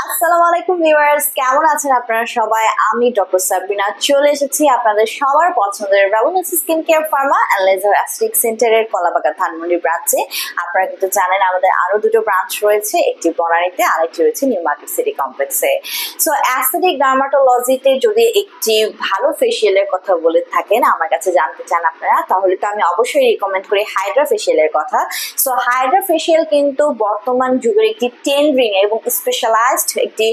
আসসালামু আলাইকুম ভিউয়ার্স, কেমন আছেন আপনারা সবাই? আমি ডক্টর সাবরিনা চলে এসেছি আপনাদের সবার পছন্দের wellness skin care pharma and laser aesthetic সেন্টারের কলাবাগান ধানমন্ডি ব্রাঞ্চে। আপনারা কিন্তু জানেন আমাদের আরো দুটো ব্রাঞ্চ রয়েছে, একটি বনানীতে আরেকটি রয়েছে নিউ মার্কেট সিটি কমপ্লেক্সে। সো অ্যাস্থেটিক ডার্মাটোলজিতে যদি একটি ভালো ফেসিয়ালের কথা বলে থাকেন আমার কাছে জানতে চান আপনারা, তাহলে তো আমি অবশ্যই রিকমেন্ড করি হাইড্রা ফেসিয়ালের কথা। সো হাইড্রা ফেসিয়াল কিন্তু বর্তমান যুগের একটি ট্রেন্ডিং এবং স্পেশালাইজড একটি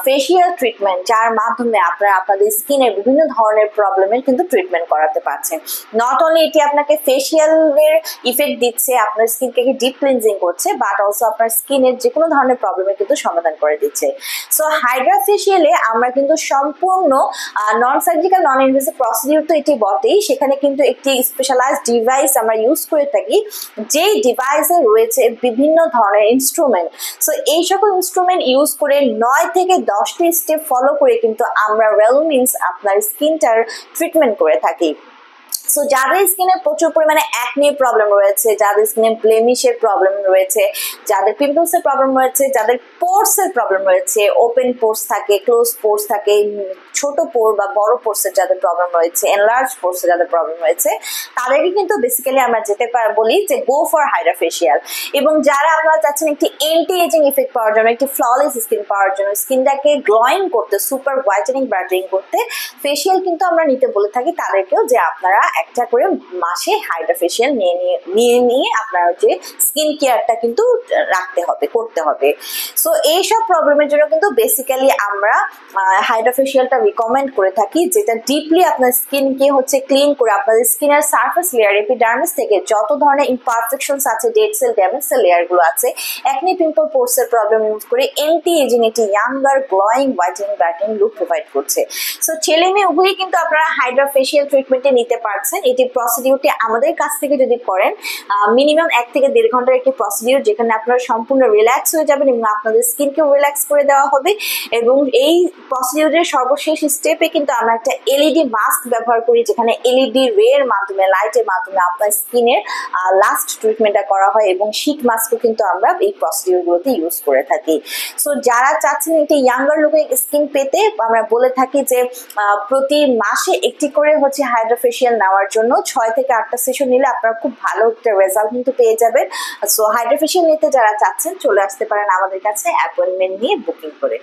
ফেসিয়াল ট্রিটমেন্ট, যার মাধ্যমে আপনারা আপনাদের স্কিনের বিভিন্ন ধরনের প্রবলেমের কিন্তু ট্রিটমেন্ট করাতে পারছেন। নট অনলি এটি আপনাকে ফেসিয়ালের ইফেক্ট দিচ্ছে, আপনার স্কিনকে ডিপ ক্লিনজিং করছে, বাট অলসো আপনার স্কিনের যে কোনো ধরনের প্রবলেমের কিন্তু সমাধান করে দিচ্ছে। সো হাইড্রা ফেসিয়ালে আমরা কিন্তু সম্পূর্ণ non surgical non invasive procedure তো এটি বটেই, সেখানে কিন্তু একটি স্পেশালাইজড ডিভাইস আমরা ইউজ করে থাকি, যেই ডিভাইসে রয়েছে বিভিন্ন ধরনের ইনস্ট্রুমেন্ট। সো এই সকল ইনস্ট্রুমেন্ট ইউজ করে 9 থেকে 10টি স্টেপ ফলো করে কিন্তু আমরা রেলমিন্স আপনার স্কিনটার ট্রিটমেন্ট করে থাকি। সো যাদের স্কিনে প্রচুর পরিমাণে অ্যাকনির প্রবলেম রয়েছে, যাদের স্কিনে ব্লেমিশের প্রবলেম রয়েছে, যাদের পিম্পলসের প্রবলেম রয়েছে, যাদের পোর্সের প্রবলেম রয়েছে, ওপেন পোর্স থাকে, ক্লোজ পোর্স থাকে, ছোট পোর বা বড় পোর্সের যাদের প্রবলেম রয়েছে, এনলার্জ পোর্সের যাদের প্রবলেম রয়েছে, তাদেরকে কিন্তু বেসিক্যালি আমরা যেতে বলি যে গো ফর হাইড্রা ফেসিয়াল। এবং যারা আপনারা চাচ্ছেন একটি এন্টি এজিং ইফেক্ট পাওয়ার জন্য, একটি ফ্ললেস স্কিন পাওয়ার জন্য, স্কিনটাকে গ্লোয়িং করতে, সুপার হোয়াইটেনিং ব্রাইটেনিং করতে ফেসিয়াল কিন্তু আমরা নিতে বলে থাকি তাদেরকেও, যে আপনারা একটা করে মাসে হাইড্রা ফেসিয়াল নিয়ে আপনার যে স্কিন কেয়ারটা কিন্তু করতে হবে। সো এইসব প্রবলেমের জন্য কিন্তু বেসিক্যালি আমরা হাইড্রা ফেসিয়ালটা রিকমেন্ড করে থাকি, যেটা ডিপলি আপনার স্কিনকে ক্লিন করে আপনাদের স্কিনের সারফেস লেয়ার এপিডার্মিস থেকে যত ধরনের ইমপারফেকশনস আছে, ডেড সেল, ড্যামেজ সেল লেয়ারগুলো আছে, একনি পিম্পল পোর্সের প্রবলেম ইউজ করে এন্টি এজিং একটি younger glowing whitening brightening look provide করছে। সো ছেলে মেয়ে উভয়ই কিন্তু আপনারা হাইড্রা ফেসিয়াল ট্রিটমেন্টে নিতে পারছেন। এটি প্রসিডিউরটি আমাদের কাছ থেকে যদি করেন মিনিমাম 1 থেকে 1.5 ঘন্টার একটি প্রসিডিউর, যেখানে আপনারা সম্পূর্ণ রিল্যাক্স হয়ে যাবেন এবং আপনাদের স্কিনকেও রিল্যাক্স করে দেওয়া হবে। এবং এই প্রসিডিউরের সর্বশেষ স্টেপে কিন্তু আমরা একটা এলইডি মাস্ক ব্যবহার করি, যেখানে এলইডি রের মাধ্যমে, লাইটের মাধ্যমে আপনার স্কিনের লাস্ট ট্রিটমেন্টটা করা হয়, এবং শীট মাস্কও কিন্তু আমরা এই প্রসিডিউরগুলোতে ইউজ করে থাকি। সো যারা চাচ্ছেন একটি ইয়াঙ্গার লুকিং স্কিন পেতে, আমরা বলে থাকি যে প্রতি মাসে একটি করে হাইড্রা ফেসিয়াল নেওয়ার জন্য 6 থেকে 8টা সেশন নিলে আপনারা খুব ভালো একটা রেজাল্ট কিন্তু পেয়ে যাবেন। সো হাইড্রা ফেসিয়াল নিতে যারা চাচ্ছেন চলে আসতে পারেন আমাদের কাছে অ্যাপয়েন্টমেন্ট নিয়ে বুকিং করে।